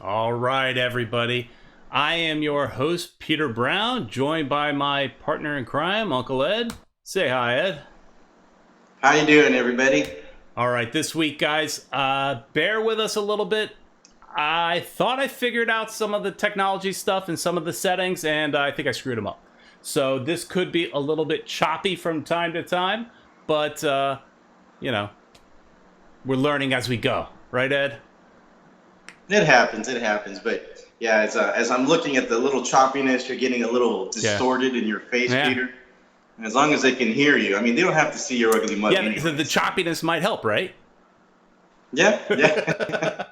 All right, everybody. I am your host, Peter Brown, joined by my partner in crime, Uncle Ed. Say hi, Ed. How you doing, everybody? All right, this week, guys, bear with us a little bit. I thought I figured out some of the technology stuff and some of the settings, and I think I screwed them up. So this could be a little bit choppy from time to time, but, you know, we're learning as we go. Right, Ed? It happens. But yeah, as I'm looking at the little choppiness, you're getting a little distorted in your face, Peter. And as long as they can hear you, I mean, they don't have to see your ugly mug. Yeah, anyway, the choppiness might help, right? Yeah.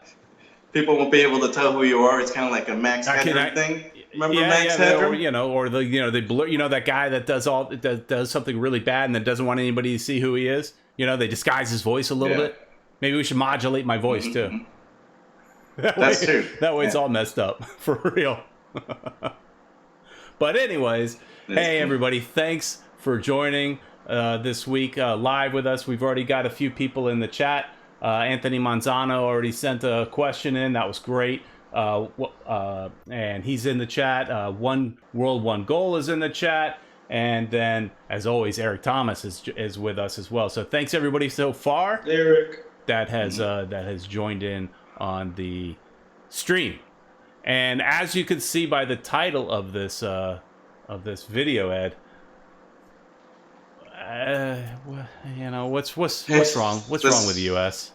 People won't be able to tell who you are. It's kind of like a Max Headroom thing. Remember Max Headroom? Or they blur. You know that guy that does something really bad and then doesn't want anybody to see who he is. You know, they disguise his voice a little bit. Maybe we should modulate my voice too. That's true. That way it's all messed up for real. But anyways, hey everybody, thanks for joining this week live with us. We've already got a few people in the chat. Anthony Manzano already sent a question in. That was great. And he's in the chat. One World, One Goal is in the chat. And then, as always, Eric Thomas is with us as well. So thanks everybody so far. Eric. That has joined in on the stream. And as you can see by the title of this video, Ed, what's wrong? What's wrong with the U.S.?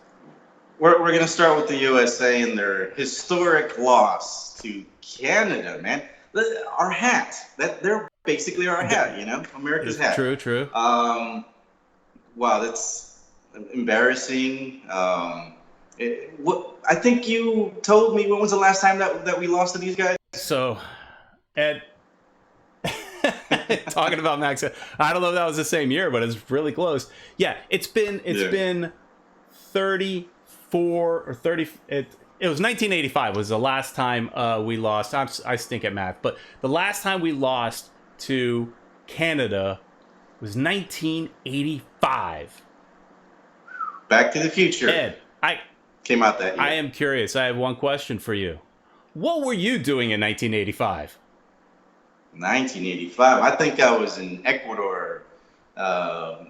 We're gonna start with the USA and their historic loss to Canada, man. Our hat, they're basically our hat, America's hat. True. Wow, that's embarrassing. I think you told me, when was the last time that we lost to these guys? So, Ed, talking about Max, I don't know if that was the same year, but it's really close. Yeah, it's been 34 or 30. It was 1985 was the last time we lost. I stink at math, but the last time we lost to Canada was 1985. Back to the Future. Ed, came out that year. I am curious. I have one question for you. What were you doing in 1985? 1985. I think I was in Ecuador,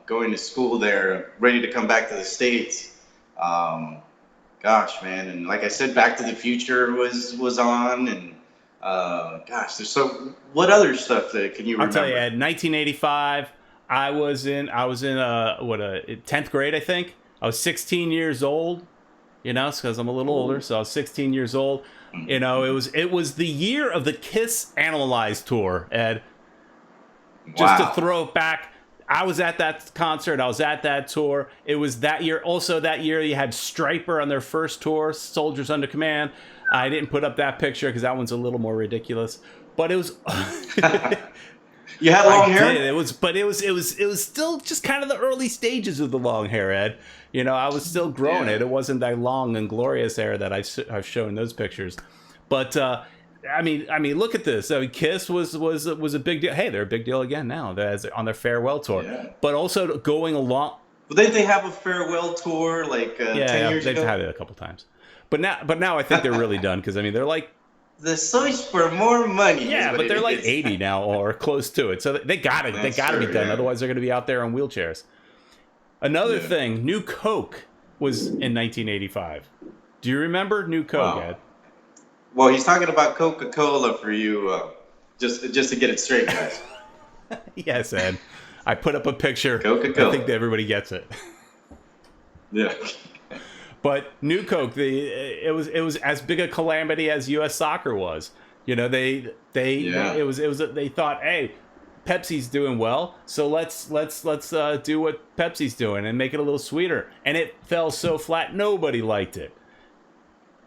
going to school there, ready to come back to the States. Gosh, man, and like I said, Back to the Future was on, and there's so. What other stuff can you remember? I'll tell you, Ed. 1985. I was in 10th grade, I think. I was 16 years old, because I'm a little older, so I was 16 years old. It was the year of the Kiss Animalize tour, Ed. Just to throw it back, I was at that concert. I was at that tour. It was that year. Also, that year you had Stryper on their first tour, Soldiers Under Command. I didn't put up that picture because that one's a little more ridiculous. But it was. You had long hair? It was still just kind of the early stages of the long hair, Ed. I was still growing it. It wasn't that long and glorious hair that I've shown those pictures. But I mean, look at this. I mean, Kiss was a big deal. Hey, they're a big deal again now on their farewell tour. Yeah. But also going along. Well, didn't they have a farewell tour 10 years ago? They've had it a couple times. But now I think they're really done because they're like. The search for more money. Yeah, but they're like 80 now or close to it. So they got to be done. Yeah. Otherwise, they're going to be out there on wheelchairs. Another thing, New Coke was in 1985. Do you remember New Coke, Ed? Well, he's talking about Coca-Cola for you, just to get it straight, guys. Yes, Ed. I put up a picture. Coca-Cola. I think that everybody gets it. Yeah. But New Coke, it was as big a calamity as U.S. soccer was. They thought, hey, Pepsi's doing well, so let's do what Pepsi's doing and make it a little sweeter. And it fell so flat, nobody liked it.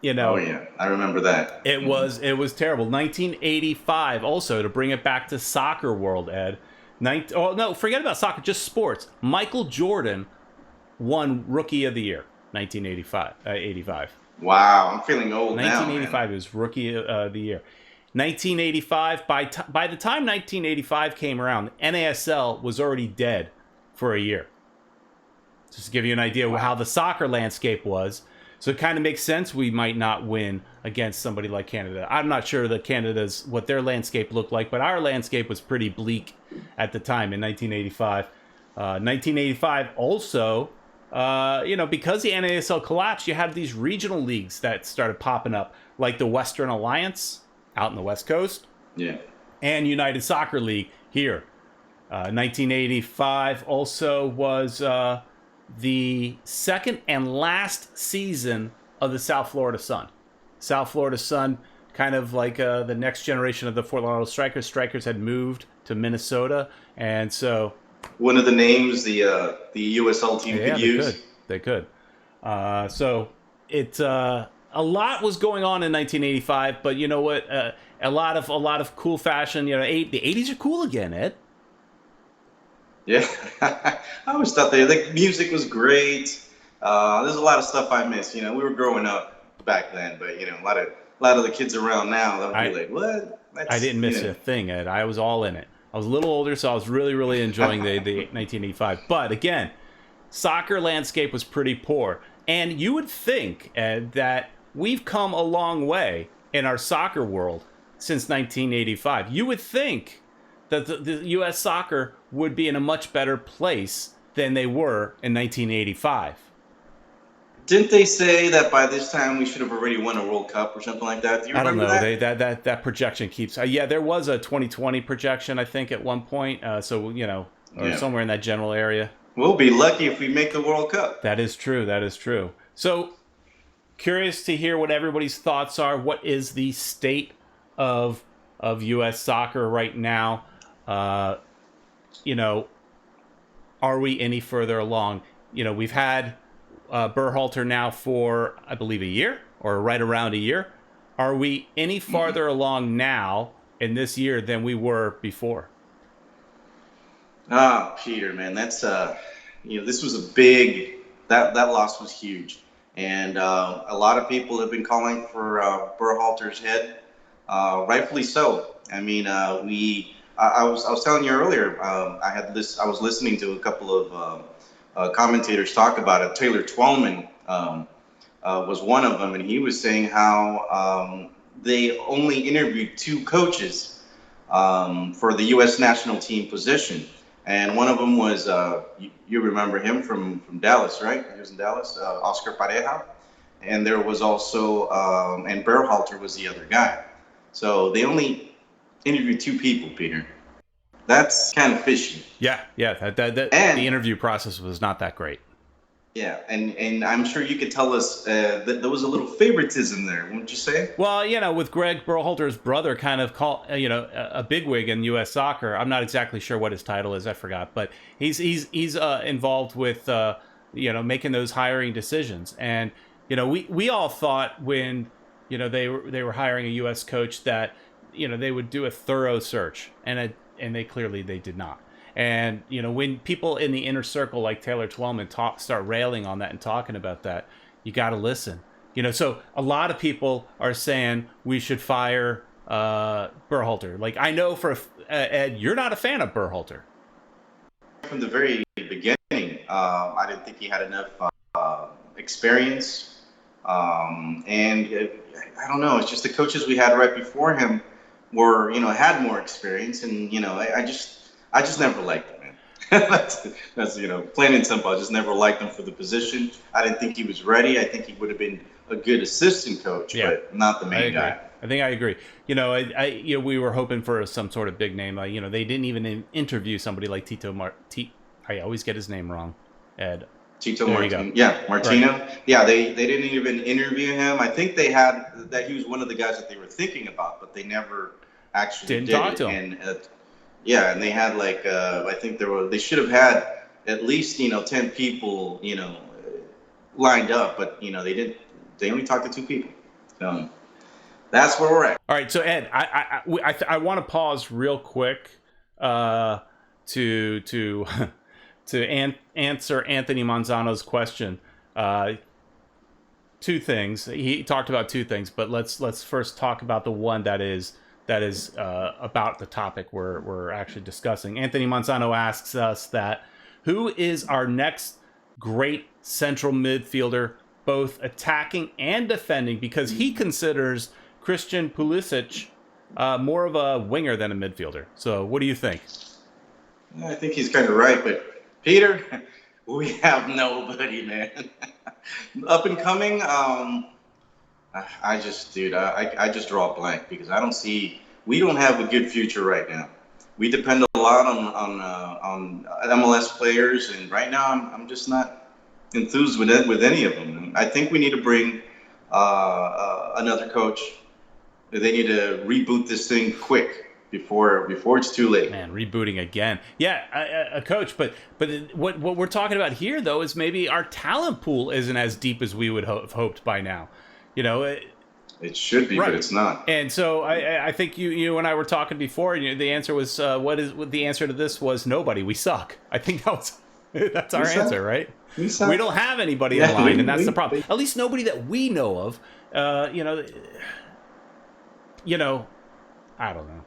Oh yeah, I remember that. It was terrible. 1985. Also, to bring it back to soccer world, Ed. Forget about soccer, just sports. Michael Jordan won Rookie of the Year. 1985. Wow, I'm feeling old 1985 was Rookie of the Year. 1985. By the time 1985 came around, NASL was already dead for a year. Just to give you an idea of how the soccer landscape was. So it kind of makes sense we might not win against somebody like Canada. I'm not sure that Canada's, what their landscape looked like, but our landscape was pretty bleak at the time in 1985. 1985 also, because the NASL collapsed, you had these regional leagues that started popping up, like the Western Alliance out in the West Coast. Yeah. And United Soccer League here. 1985 also was the second and last season of the South Florida Sun. South Florida Sun, kind of like the next generation of the Fort Lauderdale Strikers. Strikers had moved to Minnesota, and so one of the names the USL team could use. They could. So it a lot was going on in 1985, but you know what? A lot of cool fashion. The 80s are cool again, Ed. Yeah, I always thought the music was great. There's a lot of stuff I miss. We were growing up back then, but a lot of the kids around now, they'll be like, "What?" I didn't miss a thing, Ed. I was all in it. I was a little older, so I was really, really enjoying the 1985. But again, soccer landscape was pretty poor, and you would think, Ed, that we've come a long way in our soccer world since 1985. You would think that the U.S. soccer would be in a much better place than they were in 1985. Didn't they say that by this time we should have already won a World Cup or something like that? Do you remember that? I don't know. That projection keeps. There was a 2020 projection, I think, at one point. Or somewhere in that general area. We'll be lucky if we make the World Cup. That is true. So, curious to hear what everybody's thoughts are. What is the state of U.S. soccer right now? Are we any further along? We've had Berhalter now for, I believe, a year or right around a year. Are we any farther along now in this year than we were before? Peter, man, that's this was a big, that loss was huge, and a lot of people have been calling for Berhalter's head, rightfully so. I mean, I was telling you earlier, I was listening to a couple of commentators talk about it. Taylor Twellman was one of them, and he was saying how they only interviewed 2 coaches for the U.S. national team position, and one of them was you remember him from Dallas, right? He was in Dallas, Oscar Pareja, and there was also and Berhalter was the other guy. So they only interviewed 2 people, Peter. That's kind of fishy. Yeah. The interview process was not that great. Yeah, and I'm sure you could tell us that there was a little favoritism there, wouldn't you say? Well, with Greg Berhalter's brother kind of a bigwig in U.S. soccer. I'm not exactly sure what his title is. I forgot, but he's involved with making those hiring decisions. And we all thought when they were hiring a U.S. coach that they would do a thorough search, and they clearly did not. And, when people in the inner circle like Taylor Twellman start railing on that and talking about that, you got to listen. So a lot of people are saying we should fire Berhalter. Like, I know Ed, you're not a fan of Berhalter. From the very beginning, I didn't think he had enough experience. And I don't know, it's just the coaches we had right before him were, had more experience. And, I just never liked him, man. that's plain and simple. I just never liked him for the position. I didn't think he was ready. I think he would have been a good assistant coach, but not the main guy. I think I agree. We were hoping for some sort of big name. They didn't even interview somebody like I always get his name wrong, Ed. Tito Martino. Yeah, Martino. Right. Yeah, they didn't even interview him. I think they had that he was one of the guys that they were thinking about, but they never actually didn't talk to him. And they had I think they should have had at least 10 people lined up, but they didn't. They only talked to 2 people. That's where we're at. All right, so Ed, I want to pause real quick to answer Anthony Manzano's question. 2 things. He talked about 2 things, but let's first talk about the one that is about the topic we're actually discussing. Anthony Manzano asks us who is our next great central midfielder both attacking and defending, because he considers Christian Pulisic more of a winger than a midfielder. So what do you think? I think he's kind of right, but Peter, we have nobody, man. Up and coming, I just draw a blank because we don't have a good future right now. We depend a lot on MLS players, and right now I'm just not enthused with any of them. I think we need to bring another coach. They need to reboot this thing quick before it's too late. Man, rebooting again. Yeah, a coach, but what we're talking about here though is maybe our talent pool isn't as deep as we would have hoped by now. You know, it should be, right. But it's not. And so I think you and I were talking before, and the answer was what the answer to this was nobody. We suck. I think that's our answer, right? We don't have anybody in line, and that's the problem. At least nobody that we know of. I don't know.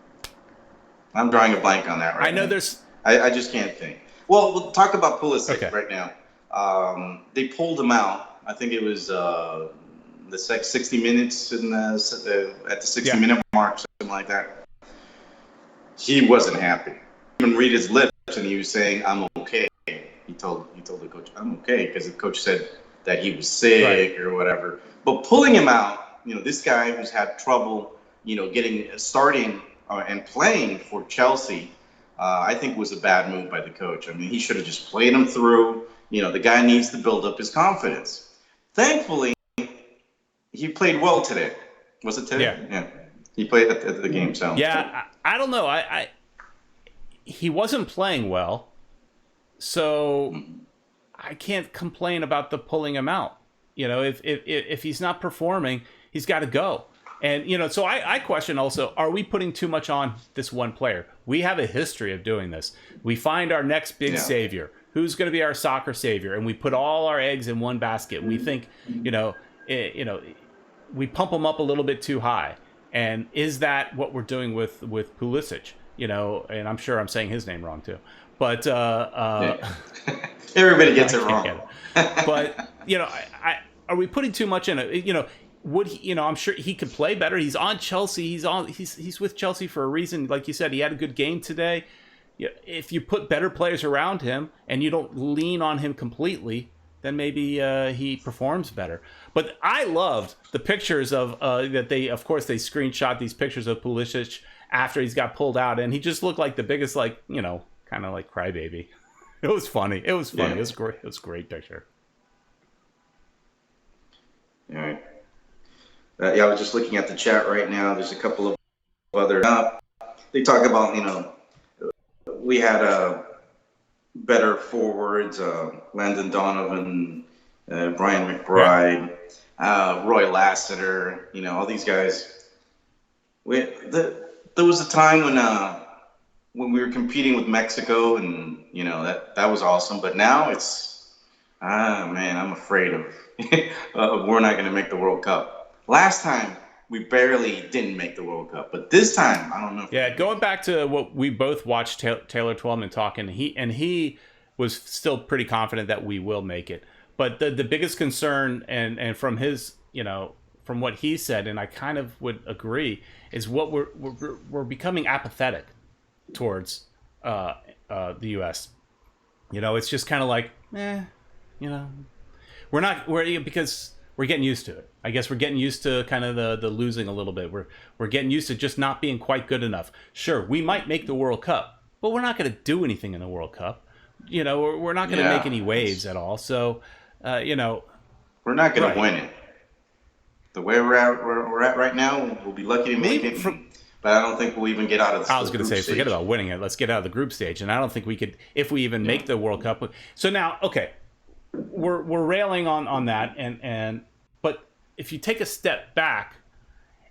I'm drawing a blank on that right now. I know there's. I just can't think. Well, we'll talk about Pulisic right now. They pulled him out. I think it was the 60 minutes at the 60-minute mark, something like that. He wasn't happy. He didn't read his lips, and he was saying, "I'm okay." He told the coach, "I'm okay," because the coach said that he was sick or whatever. But pulling him out, this guy who's had trouble, starting and playing for Chelsea, I think was a bad move by the coach. I mean, he should have just played him through. The guy needs to build up his confidence. Thankfully, he played well today. Was it today? Yeah. He played at the game. So yeah, I don't know. He wasn't playing well, so I can't complain about the pulling him out. If he's not performing, he's got to go. And, so I question also, are we putting too much on this one player? We have a history of doing this. We find our next big savior. Who's going to be our soccer savior? And we put all our eggs in one basket. We think, we pump them up a little bit too high. And is that what we're doing with Pulisic? And I'm sure I'm saying his name wrong too. But everybody gets it wrong. But, are we putting too much in it? Would he, I'm sure he could play better. He's on Chelsea. He's with Chelsea for a reason. Like you said, he had a good game today. If you put better players around him and you don't lean on him completely, then maybe he performs better. But I loved the pictures of that they screenshot these pictures of Pulisic after he's got pulled out, and he just looked like the biggest, kind of like crybaby. It was funny. It was funny. Yeah. It was great. It was a great picture. All right. I was just looking at the chat right now. There's a couple of other. They talk about, we had better forwards, Landon Donovan, Brian McBride, Roy Lassiter, all these guys. There was a time when we were competing with Mexico, and that was awesome. But now it's, man, I'm afraid of we're not going to make the World Cup. Last time we barely didn't make the World Cup, but this time I don't know. Yeah, going back to what we both watched Taylor Twellman talking, he was still pretty confident that we will make it. But the biggest concern, and from his, from what he said, and I kind of would agree, is what we're becoming apathetic towards the U.S. It's just kind of like, because we're getting used to it. I guess we're getting used to kind of the losing a little bit. We're getting used to just not being quite good enough. Sure, we might make the World Cup, but we're not going to do anything in the World Cup. We're not going to make any waves at all. So, we're not going to win it. The way we're at right now, we'll be lucky to make it. But I don't think we'll even get out of the group stage. I was going to say, forget about winning it. Let's get out of the group stage. And I don't think we could, if we even make the World Cup. So now, okay, we're railing on that, but if you take a step back,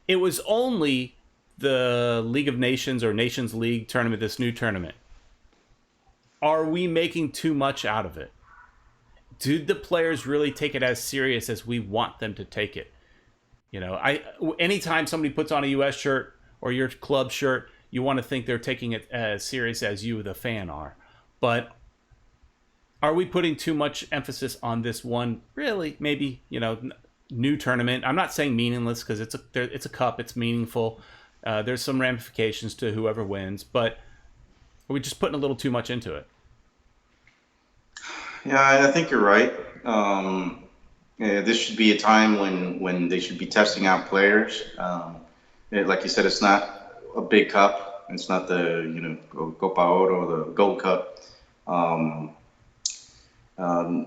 it was only the League of Nations or Nations League tournament, this new tournament. Are we making too much out of it? Did the players really take it as serious as we want them to take it? Anytime somebody puts on a U.S. shirt or your club shirt, you want to think they're taking it as serious as you, the fan, are. But are we putting too much emphasis on this one? Really, maybe new tournament. I'm not saying meaningless because it's a cup. It's meaningful. There's some ramifications to whoever wins, but are we just putting a little too much into it? Yeah, I think you're right. Yeah, this should be a time when they should be testing out players. Like you said, it's not a big cup. It's not the Copa Oro, the Gold Cup.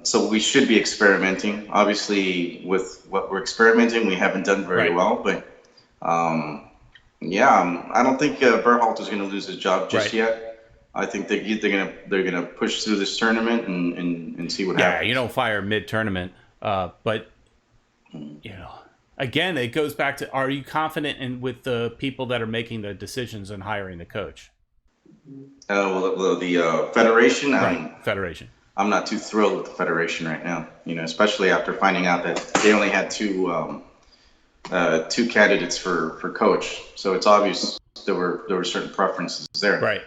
So we should be experimenting. Obviously, with what we're experimenting, we haven't done very well. But I don't think Berhalter is going to lose his job just yet. I think they're gonna push through this tournament and see what happens. Yeah, you don't fire mid-tournament, but again, it goes back to: are you confident with the people that are making the decisions and hiring the coach? The federation, federation. I'm not too thrilled with the federation right now. Especially after finding out that they only had two candidates for coach. So it's obvious there were certain preferences there. Right.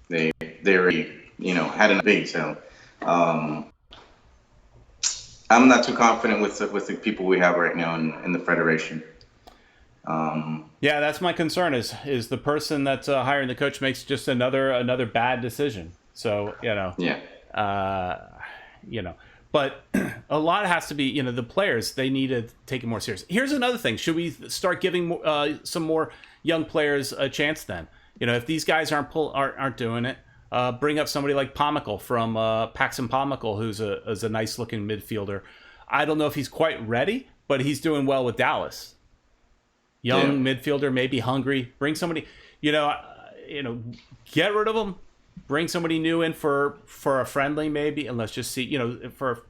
They already had an big. So I'm not too confident with the people we have right now in the federation. Yeah, that's my concern. Is the person that's hiring the coach makes just another bad decision. So Yeah. But a lot has to be, the players, they need to take it more serious. Here's another thing. Should we start giving some more young players a chance then? If these guys aren't doing it, bring up somebody like Pomical from Paxton Pomical, who's a nice looking midfielder. I don't know if he's quite ready, but he's doing well with Dallas. Young midfielder, maybe hungry. Bring somebody, get rid of him. Bring somebody new in for a friendly maybe, and let's just see, for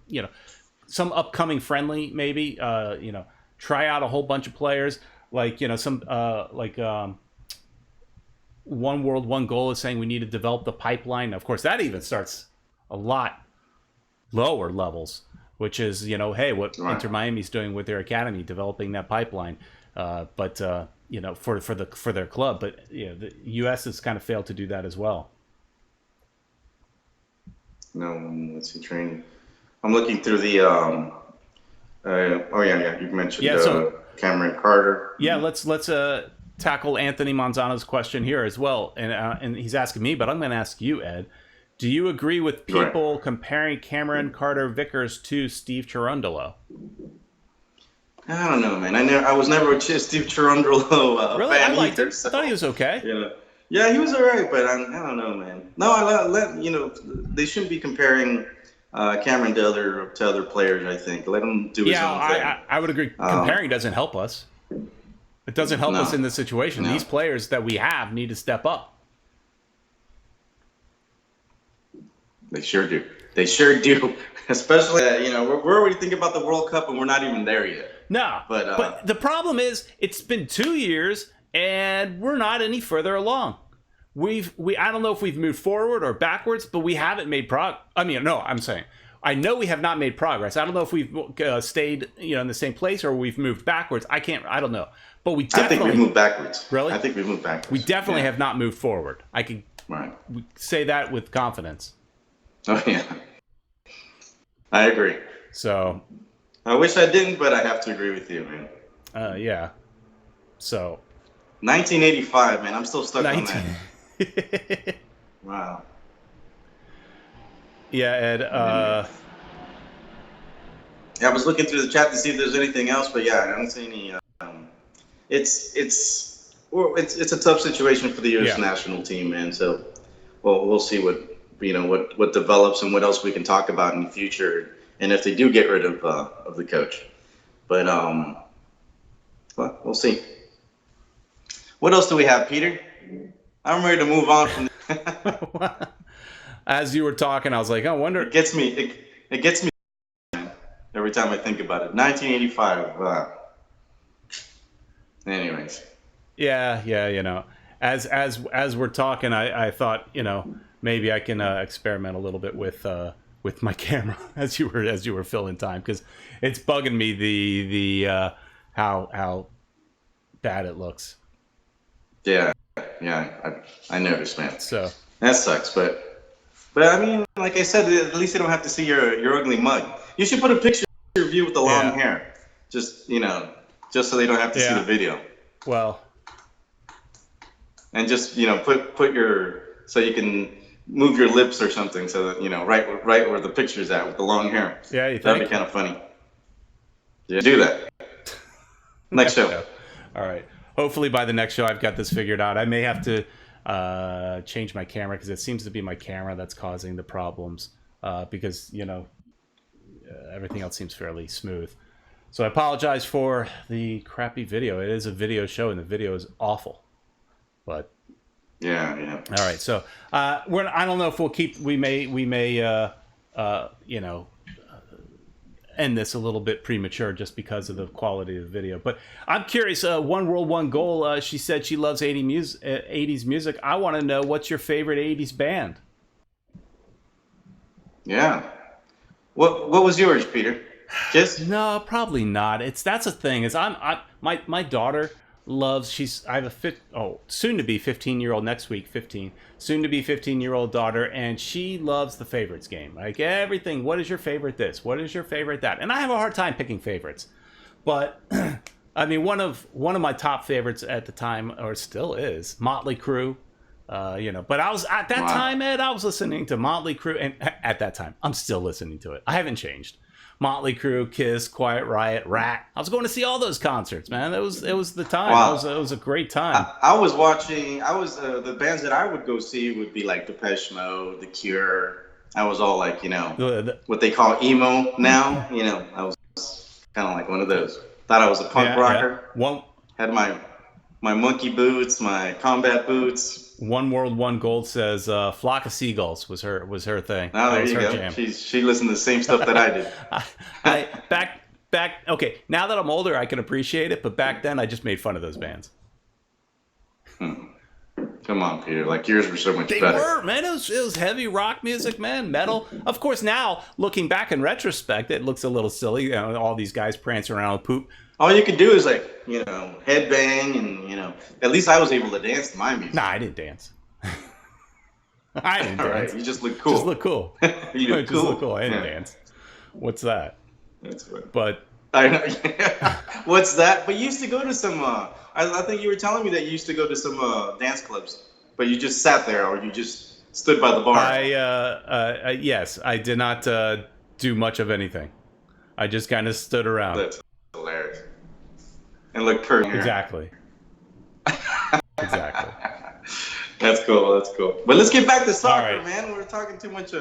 some upcoming friendly maybe. Try out a whole bunch of players like One World, One Goal is saying we need to develop the pipeline. Of course, that even starts a lot lower levels, which is, hey, what Inter Miami's doing with their academy, developing that pipeline. But for their club. But, the U.S. has kind of failed to do that as well. No, let's see, training. I'm looking through the, you mentioned Cameron Carter. Yeah, let's tackle Anthony Manzano's question here as well, and he's asking me, but I'm going to ask you, Ed. Do you agree with people comparing Cameron Carter Vickers to Steve Cherundolo? I don't know, man. I was never a Steve Cherundolo really? fan. I liked him. So. I thought he was okay. Yeah, he was all right, but I don't know, man. No, they shouldn't be comparing Cameron to other players. I think let him do his own thing. I would agree. Comparing doesn't help us. It doesn't help us in this situation. No. These players that we have need to step up. They sure do. Especially, we're already thinking about the World Cup and we're not even there yet. No, but the problem is it's been 2 years and we're not any further along. I don't know if we've moved forward or backwards, but we haven't made progress. I mean, no, I'm saying I know we have not made progress. I don't know if we've stayed in the same place or we've moved backwards. I don't know. But we definitely... I think we moved backwards. Really? I think we moved backwards. We definitely have not moved forward. I can say that with confidence. Oh, yeah. I agree. So... I wish I didn't, but I have to agree with you, man. Yeah. So... 1985, man. I'm still stuck on that. Wow. Yeah, Ed. I was looking through the chat to see if there's anything else, but I don't see any... It's a tough situation for the U.S. national team, man. So, we'll see what develops and what else we can talk about in the future, and if they do get rid of the coach. But we'll see. What else do we have, Peter? I'm ready to move on from. As you were talking, I was like, I wonder. It gets me. It gets me every time I think about it. 1985. Anyways. Yeah. As we're talking, I thought, maybe I can experiment a little bit with my camera as you were filling time, because it's bugging me the how bad it looks. Yeah, I noticed, man. So that sucks, but But I mean, like I said, at least they don't have to see your ugly mug. You should put a picture of you with the long hair, just just so they don't have to see the video. Well, and just put your so you can move your lips or something, so that right where the picture's at with the long hair. Yeah, you think? That'd be kind of funny. Yeah, do that. Next show. All right. Hopefully by the next show I've got this figured out. I may have to change my camera because it seems to be my camera that's causing the problems. Because everything else seems fairly smooth. So I apologize for the crappy video. It is a video show, and the video is awful. But yeah. All right. So I don't know if we'll keep. We may end this a little bit premature just because of the quality of the video. But I'm curious. One World, One Goal. She said she loves 80s music. I want to know, what's your favorite 80s band? Yeah. What was yours, Peter? Kiss? No, probably not. That's the thing. Is my daughter loves. I have a soon to be 15-year-old next week. 15, soon to be 15-year-old daughter, and she loves the favorites game. Like everything. What is your favorite this? What is your favorite that? And I have a hard time picking favorites. But I mean, one of my top favorites at the time, or still is, Motley Crue. But I was at that time, Ed, I was listening to Motley Crue, and at that time, I'm still listening to it. I haven't changed. Motley Crue, Kiss, Quiet Riot, Rat. I was going to see all those concerts, man. It was the time. Wow. It was a great time. I was watching. The bands that I would go see would be like Depeche Mode, The Cure. I was all like, what they call emo now. I was kind of like one of those. Thought I was a punk rocker. Yeah. Had my monkey boots, my combat boots. One World, One Gold says Flock of Seagulls was her thing. Oh, there you go. Jam. She listened to the same stuff that I did. Back. Okay, now that I'm older, I can appreciate it. But back then, I just made fun of those bands. Come on, Peter. Like, yours were so much better. They were, man. It was heavy rock music, man. Metal. Of course, now looking back in retrospect, it looks a little silly. All these guys prancing around with poop. All you could do is headbang and at least I was able to dance to my music. Nah, I didn't dance. I didn't dance. Right, you just look cool. Just look cool. You look cool. Just look cool. I didn't dance. What's that? That's good. But I know. What's that? But you used to go to some. I think you were telling me that you used to go to some dance clubs, but you just sat there or you just stood by the bar. Yes, I did not do much of anything. I just kind of stood around. That's hilarious. And look pretty. Exactly. Exactly. That's cool. But let's get back to soccer, right, man. We're talking too much.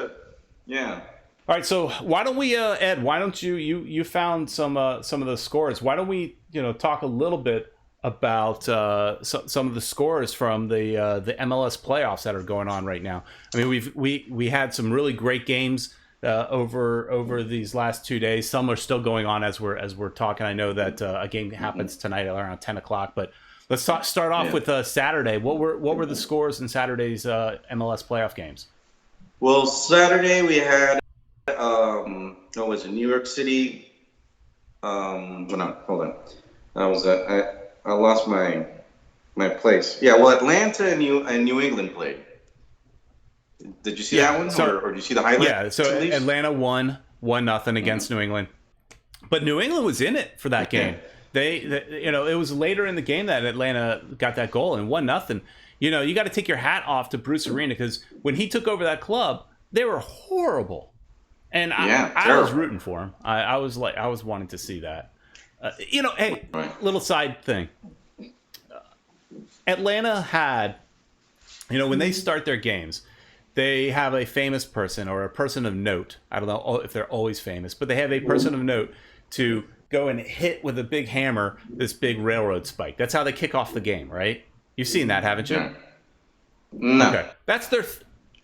Yeah. All right. So why don't we, Ed? Why don't you found some of the scores? Why don't we talk a little bit about some of the scores from the MLS playoffs that are going on right now? I mean, we had some really great games over these last 2 days. Some are still going on as we're talking. I know that a game happens tonight around 10 o'clock, but let's start off with Saturday. What were the scores in Saturday's MLS playoff games? Well, Saturday we had what was it? New York City. No, hold on. I lost my place. Yeah, well, Atlanta and New England played. Did you see that one, or did you see the highlight? Yeah, so Atlanta won 1-0 against New England, but New England was in it for that game. They it was later in the game that Atlanta got that goal and 1-0. You got to take your hat off to Bruce Arena, because when he took over that club, they were horrible, and I was rooting for him. I was wanting to see that. Hey, little side thing. Atlanta had, when they start their games, they have a famous person or a person of note. I don't know if they're always famous, but they have a person of note to go and hit with a big hammer this big railroad spike. That's how they kick off the game, right? You've seen that, haven't you? No. Okay. That's their.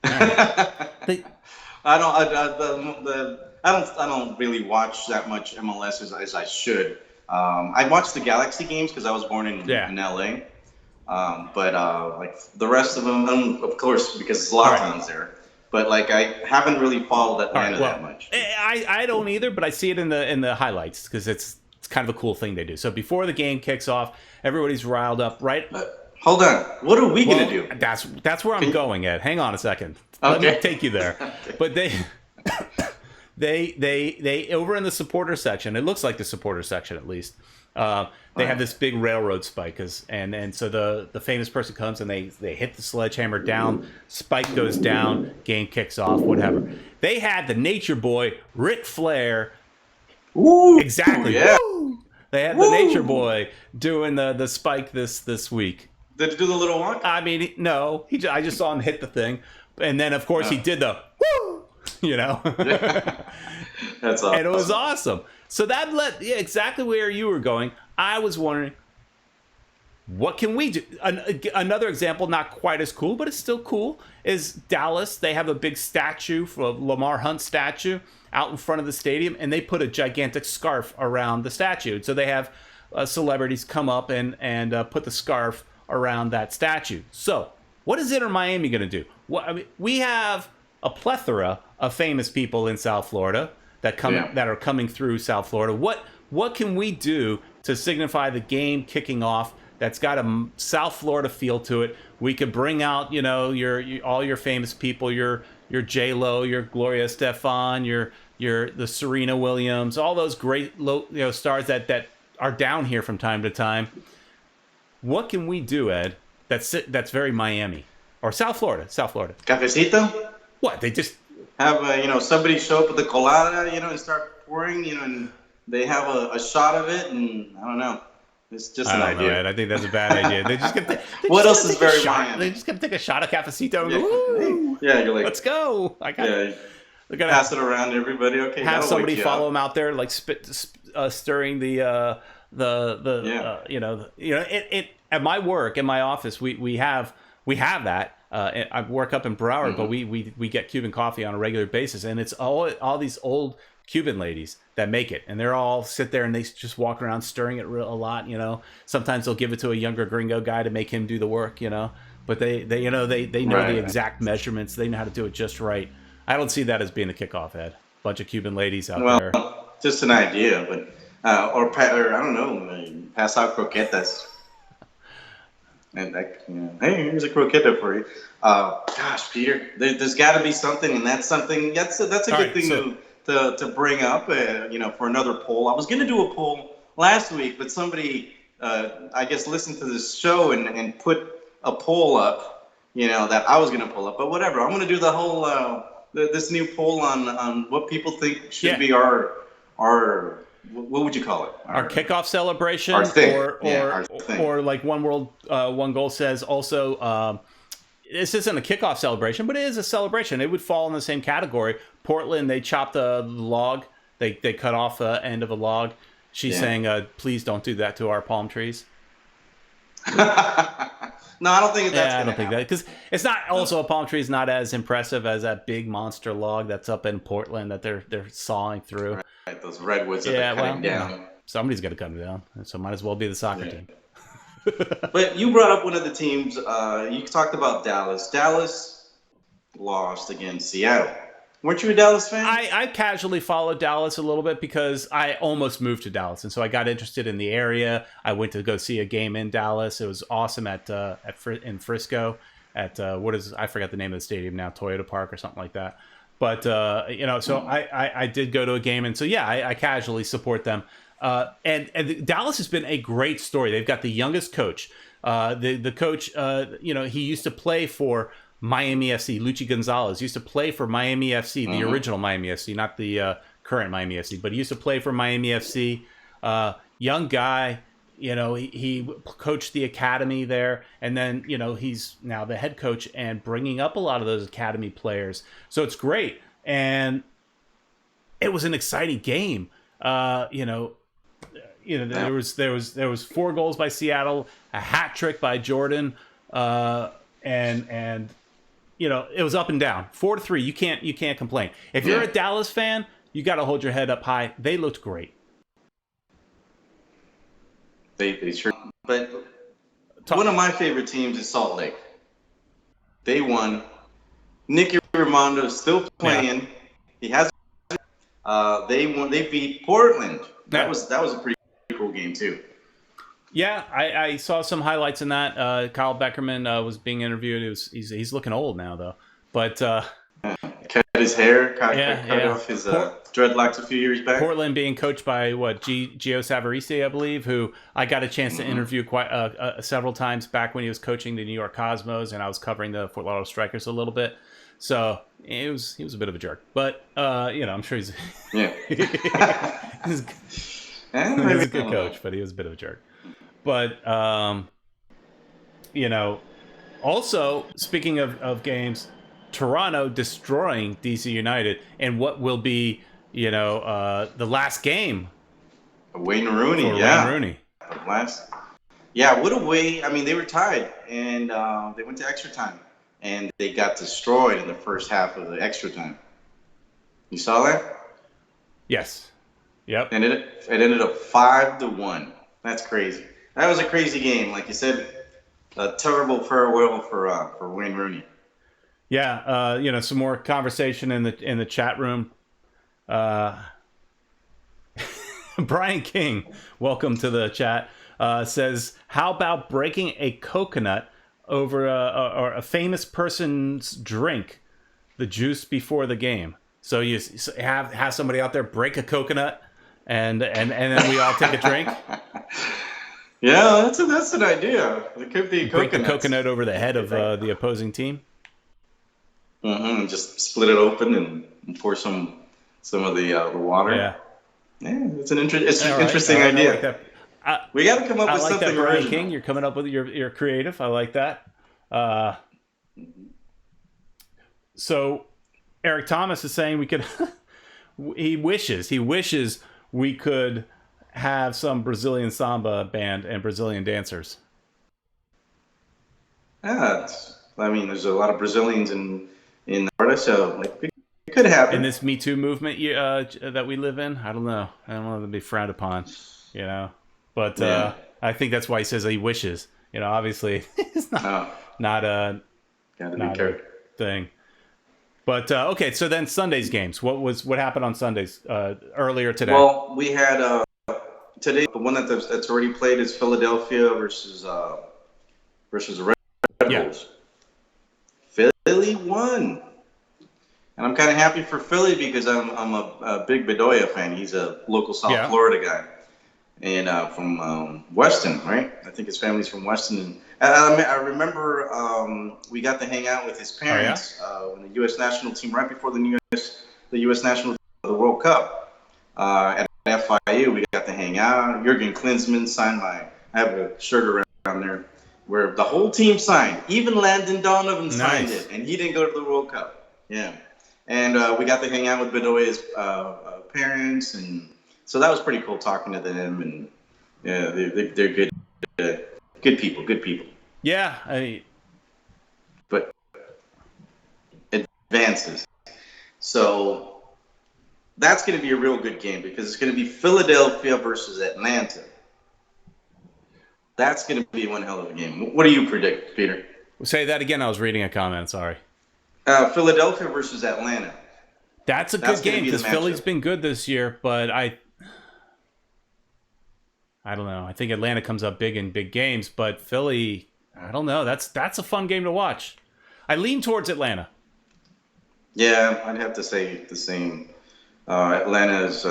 I don't really watch that much MLS as I should. I watch the Galaxy games because I was born in LA. But like the rest of them, of course, because Zlatan's there. But like I haven't really followed Atlanta that much. I don't either, but I see it in the highlights because it's kind of a cool thing they do. So before the game kicks off, everybody's riled up, right? Hold on. What are we gonna do? That's where I'm going, Ed. Hang on a second. Let me take you there. Okay. But they over in the supporter section. It looks like the supporter section at least. They have this big railroad spike, and so the famous person comes and they hit the sledgehammer down. Spike goes down. Game kicks off. Whatever. They had the Nature Boy Ric Flair. Woo! Exactly. Yeah. Woo! They had the Nature Boy doing the spike this week. Did you do the little walk? I mean, no. I just saw him hit the thing, and then of course he did the woo. You know. That's awesome. And it was awesome. So that led exactly where you were going. I was wondering, what can we do? Another example, not quite as cool, but it's still cool, is Dallas. They have a big statue, for Lamar Hunt statue, out in front of the stadium, and they put a gigantic scarf around the statue. So they have celebrities come up and put the scarf around that statue. So what is Inter Miami going to do? Well, I mean, we have a plethora of famous people in South Florida that are coming through South Florida. What can we do to signify the game kicking off that's got a South Florida feel to it? We could bring out, all your famous people, your J-Lo, your Gloria Estefan, your the Serena Williams, all those great stars that are down here from time to time. What can we do, Ed? That's very Miami or South Florida. Cafecito? What, they just have somebody show up with the colada, and start pouring, and they have a shot of it, and I don't know. It's just an idea. Know, Ed. I think that's a bad idea. They just what else is very Miami? They just gonna take a shot of Cafecito and go, woo! Yeah, you're like, let's go. They're gonna pass it around to everybody. Okay, have somebody follow them out there, like stirring the at my work, in my office, we have that. I work up in Broward, but we get Cuban coffee on a regular basis, and it's all these old Cuban ladies that make it, and they're all sit there and they just walk around stirring it a lot. Sometimes they'll give it to a younger gringo guy to make him do the work. But they know the exact measurements. They know how to do it just right. I don't see that as being a kickoff, Ed. Bunch of Cuban ladies out there. Well, just an idea, but or I don't know, pass out croquetas. And hey, here's a croqueta for you. Gosh, Peter, there's got to be something, and that's something. That's a good thing to bring up. For another poll. I was going to do a poll last week, but somebody, I guess, listened to this show and put a poll up. That I was going to pull up, but whatever. I'm going to do the whole this new poll on what people think should be our. What would you call it? Our kickoff celebration, our thing. Or like One World, One Goal says. Also, this isn't a kickoff celebration, but it is a celebration. It would fall in the same category. Portland, they chopped the log. They cut off the end of a log. She's saying, "Please don't do that to our palm trees." No, I don't think that's. Yeah, I don't think that, because it's not. Also, a palm tree is not as impressive as that big monster log that's up in Portland that they're sawing through. Right, those redwoods that they're cutting down. Somebody's got to cut them down, so might as well be the soccer team. But you brought up one of the teams. You talked about Dallas. Dallas lost against Seattle. Weren't you a Dallas fan? I casually followed Dallas a little bit because I almost moved to Dallas, and so I got interested in the area. I went to go see a game in Dallas. It was awesome in Frisco at I forgot the name of the stadium now, Toyota Park or something like that. But so I did go to a game, and so I casually support them. And Dallas has been a great story. They've got the youngest coach. The coach, he used to play for Miami FC. Luchi Gonzalez used to play for Miami FC, the original Miami FC, not the current Miami FC, but he used to play for Miami FC. Young guy, he coached the academy there, and then he's now the head coach and bringing up a lot of those academy players. So it's great, and it was an exciting game. There was 4 goals by Seattle, a hat trick by Jordan, and it was up and down, 4-3. You can't complain. If you're a Dallas fan, you got to hold your head up high. They looked great. They sure. But one of my favorite teams is Salt Lake. They won. Nicky Raimondo is still playing. Yeah. He has. They won. They beat Portland. That was a pretty cool game too. Yeah, I saw some highlights in that. Kyle Beckerman was being interviewed. He's looking old now though, but Cut his hair, yeah, cut yeah. off his dreadlocks a few years back. Portland being coached by Gio Savarese, I believe, who I got a chance to interview quite several times back when he was coaching the New York Cosmos, and I was covering the Fort Lauderdale Strikers a little bit. So he was a bit of a jerk, but I'm sure he's Yeah. he's a good coach, but he was a bit of a jerk. But also speaking of games, Toronto destroying DC United, and what will be the last game. Wayne Rooney, for yeah. Wayne Rooney. What a way. I mean, they were tied, and they went to extra time, and they got destroyed in the first half of the extra time. You saw that? Yes. Yep. And it ended up 5-1. That's crazy. That was a crazy game. Like you said, a terrible farewell for Wayne Rooney. Yeah. Some more conversation in the chat room. Brian King, welcome to the chat. Says, how about breaking a coconut over or a famous person's drink, the juice before the game? So you have somebody out there break a coconut, and then we all take a drink. Yeah, that's an idea. It could be break the coconut over the head of the opposing team. Mm-hmm. Just split it open and pour some of the water. Yeah. Yeah, it's an interesting idea. I like that. We got to come up with something that, Brian original. King. You're coming up with your creative. I like that. So Eric Thomas is saying we could. he wishes we could have some Brazilian samba band and Brazilian dancers. Yeah, there's a lot of Brazilians in Florida, so it could happen. In this Me Too movement that we live in, I don't know. I don't want to be frowned upon, But yeah. I think that's why he says he wishes. Obviously, it's not a thing. But okay, so then Sunday's games. What happened on Sundays earlier today? Well, we had today the one that's already played is Philadelphia versus the Red Bulls. Philly won, and I'm kind of happy for Philly because I'm a big Bedoya fan. He's a local South Florida guy, and from Weston, right? I think his family's from Weston. And I remember we got to hang out with his parents when the U.S. national team right before the U.S. national the World Cup at FIU. We got to hang out. Jurgen Klinsmann signed I have a shirt around there where the whole team signed. Even Landon Donovan signed it, and he didn't go to the World Cup. Yeah, and we got to hang out with Bedoya's parents, and so that was pretty cool talking to them. And yeah, they're good people. Good people. Yeah, but advances. So that's going to be a real good game because it's going to be Philadelphia versus Atlanta. That's going to be one hell of a game. What do you predict, Peter? Say that again. I was reading a comment. Sorry. Philadelphia versus Atlanta. That's a good game because Philly's been good this year, but I don't know. I think Atlanta comes up big in big games, but Philly, I don't know. That's a fun game to watch. I lean towards Atlanta. Yeah, I'd have to say the same. Atlanta's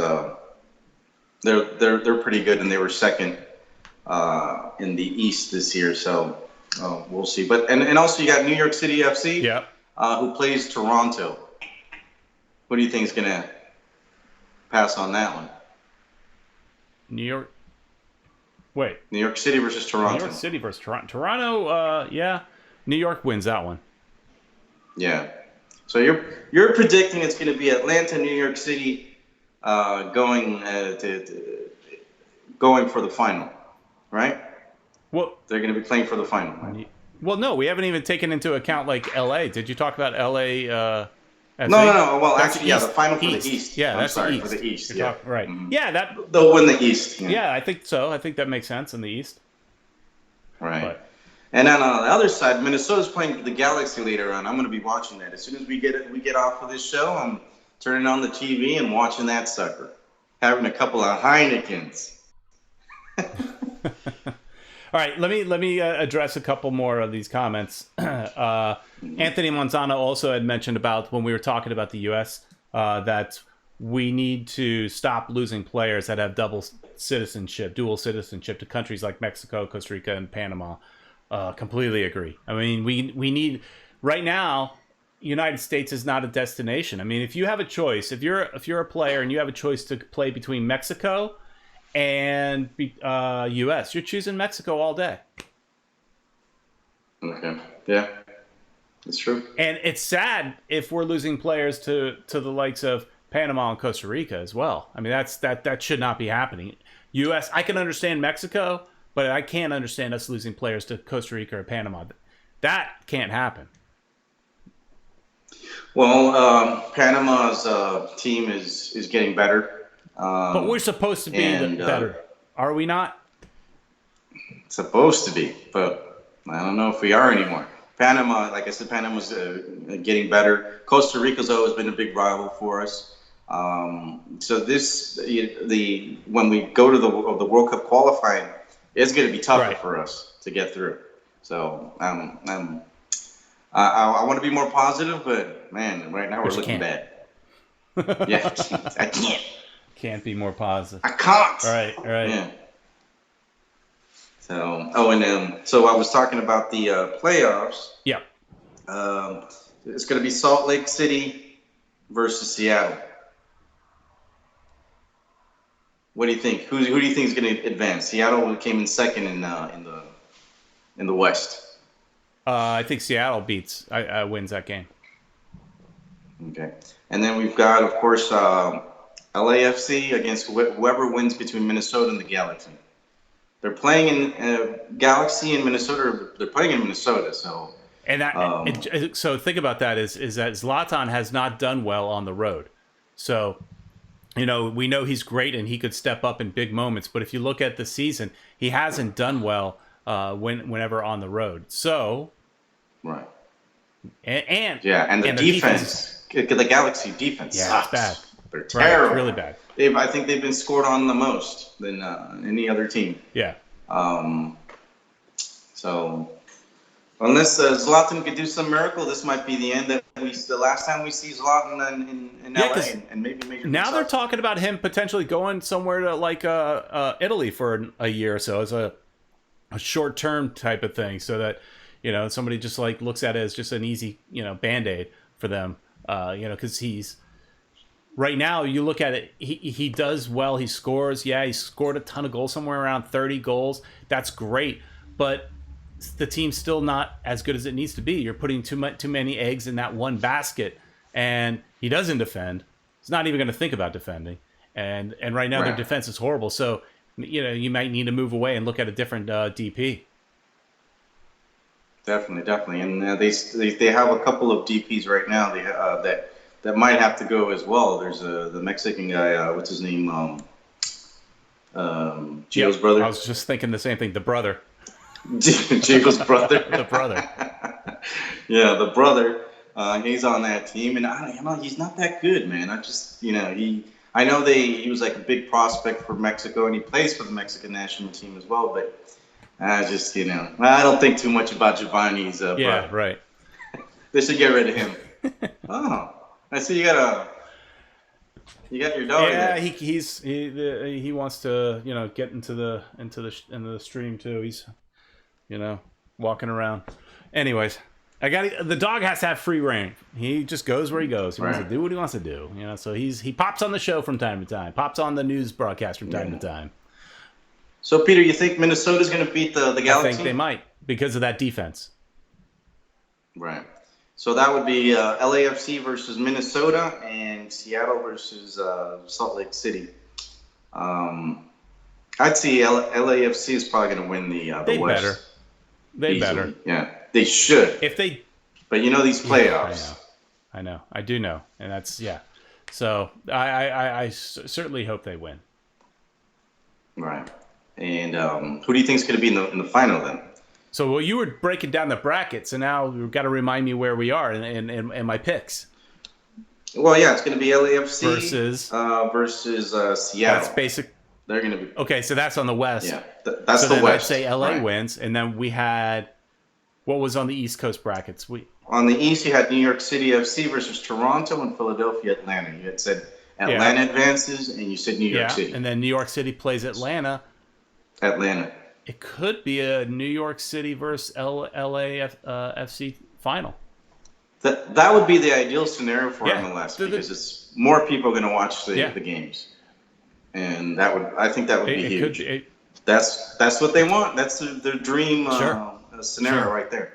they're pretty good, and they were second in the East this year, so we'll see. But and also you got New York City FC, who plays Toronto. What do you think is gonna pass on that one? New York City versus Toronto. New York City versus Toronto. Toronto, New York wins that one. Yeah. So you're predicting it's going to be Atlanta, New York City, going for the final, right? Well, they're going to be playing for the final. Right? Well, no, we haven't even taken into account like L.A. Did you talk about L.A.? No. Well, that's actually, the final for the East. Yeah, that's the East. For the East. Right. Mm-hmm. Yeah, they'll win the East. Yeah, I think so. I think that makes sense in the East. Right. But, and then on the other side, Minnesota's playing the Galaxy later on. I'm going to be watching that. As soon as we get off of this show, I'm turning on the TV and watching that sucker. Having a couple of Heinekens. right, let me address a couple more of these comments. Anthony Manzano also had mentioned about when we were talking about the U.S. That we need to stop losing players that have dual citizenship to countries like Mexico, Costa Rica, and Panama. Completely agree. I mean, we need right now. United States is not a destination. I mean, if you have a choice, if you're a player and you have a choice to play between Mexico and U.S., you're choosing Mexico all day. Okay. Yeah, it's true. And it's sad if we're losing players to the likes of Panama and Costa Rica as well. I mean, that should not be happening. U.S., I can understand Mexico, but I can't understand us losing players to Costa Rica or Panama. That can't happen. Well, Panama's team is getting better. But we're supposed to be better. Are we not? Supposed to be, but I don't know if we are anymore. Panama, like I said, Panama's getting better. Costa Rica's always been a big rival for us. So when we go to the World Cup qualifying, it's going to be tougher for us to get through. So I want to be more positive, but man, right now we're looking bad. Yeah, I can't. Can't be more positive. I can't. All right. Yeah. So, so I was talking about the playoffs. Yeah. It's going to be Salt Lake City versus Seattle. What do you think? Who do you think is going to advance? Seattle came in second in the West. I think Seattle wins that game. Okay, and then we've got, of course, LAFC against whoever wins between Minnesota and the Galaxy. They're playing in Galaxy and Minnesota. They're playing in Minnesota, so. And so think about that is that Zlatan has not done well on the road, so. We know he's great and he could step up in big moments. But if you look at the season, he hasn't done well whenever on the road. So, right, and the defense, the Galaxy defense, sucks. It's bad. They're terrible, right, really bad. I think they've been scored on the most than any other team. Yeah. So. Unless Zlatan could do some miracle, this might be the end. The last time we see Zlatan in LA, and maybe major. Now they're talking about him potentially going somewhere to like Italy for a year or so as a short-term type of thing, so that somebody just like looks at it as just an easy Band-Aid for them. Because he's right now. You look at it, he does well. He scores. Yeah, he scored a ton of goals, somewhere around 30 goals. That's great, but the team's still not as good as it needs to be. You're putting too many eggs in that one basket, and he doesn't defend. He's not even going to think about defending, and right now their defense is horrible. So you might need to move away and look at a different DP. Definitely, and they have a couple of DPs right now. That might have to go as well. There's the Mexican guy. What's his name? Gio's brother. I was just thinking the same thing. The brother. Gio's brother. The brother. Yeah, the brother. He's on that team, and he's not that good, man. I know he was like a big prospect for Mexico, and he plays for the Mexican national team as well. But I don't think too much about Giovanni's. Yeah, right. They should get rid of him. Oh, I see you got your dog. Yeah, he wants to get into the stream too. He's walking around. Anyways, the dog has to have free reign. He just goes where he goes. He wants to do what he wants to do. So he pops on the show from time to time, pops on the news broadcast from time to time. So Peter, you think Minnesota's going to beat the Galaxy? I think they might because of that defense. Right. So that would be LAFC versus Minnesota and Seattle versus Salt Lake City. I'd see LAFC is probably going to win the West. They better. Yeah, they should. If they, but these playoffs. I know. I do know, and that's So I certainly hope they win. Right. And who do you think is going to be in the final then? So you were breaking down the brackets, and now you've got to remind me where we are and my picks. Well, yeah, it's going to be LAFC versus Seattle. They're going to be. Okay, so that's on the West. Yeah, that's so the then West. I'd say LA right. wins, and then we had what was on the East Coast brackets? On the East, you had New York City FC versus Toronto and Philadelphia Atlanta. You had said Atlanta advances, and you said New York City. And then New York City plays Atlanta. Atlanta. It could be a New York City versus LAFC final. That would be the ideal scenario for MLS because it's more people going to watch the games, and I think that would be huge. That's what they want. That's their dream scenario right there.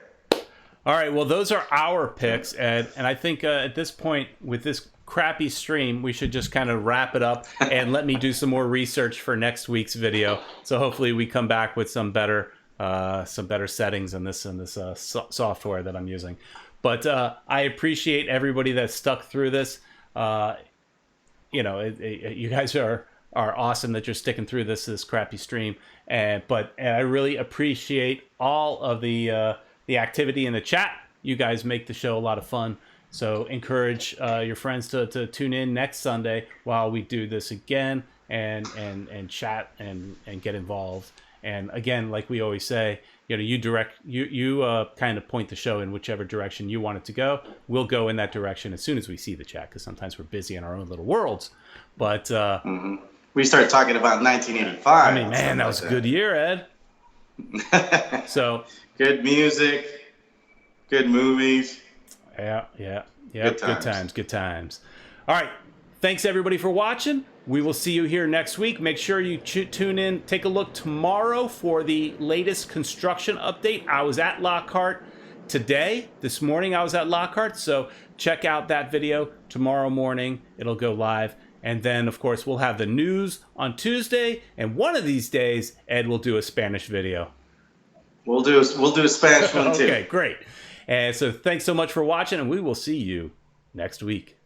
All right, well, those are our picks, Ed, and I think at this point with this crappy stream, we should just kind of wrap it up and let me do some more research for next week's video. So hopefully we come back with some better settings in this software that I'm using. But I appreciate everybody that stuck through this. You guys are awesome that you're sticking through this crappy stream. But I really appreciate all of the activity in the chat. You guys make the show a lot of fun. So encourage your friends to tune in next Sunday while we do this again and chat and get involved. And again, like we always say, you kind of point the show in whichever direction you want it to go. We'll go in that direction as soon as we see the chat, because sometimes we're busy in our own little worlds. But we started talking about 1985. I mean, man, that was a good year, Ed. So good music, good movies. Yeah. Good times. All right. Thanks, everybody, for watching. We will see you here next week. Make sure you tune in. Take a look tomorrow for the latest construction update. I was at Lockhart this morning I was at Lockhart. So check out that video tomorrow morning. It'll go live. And then, of course, we'll have the news on Tuesday. And one of these days, Ed will do a Spanish video. We'll do a Spanish one, too. Okay, great. And so thanks so much for watching, and we will see you next week.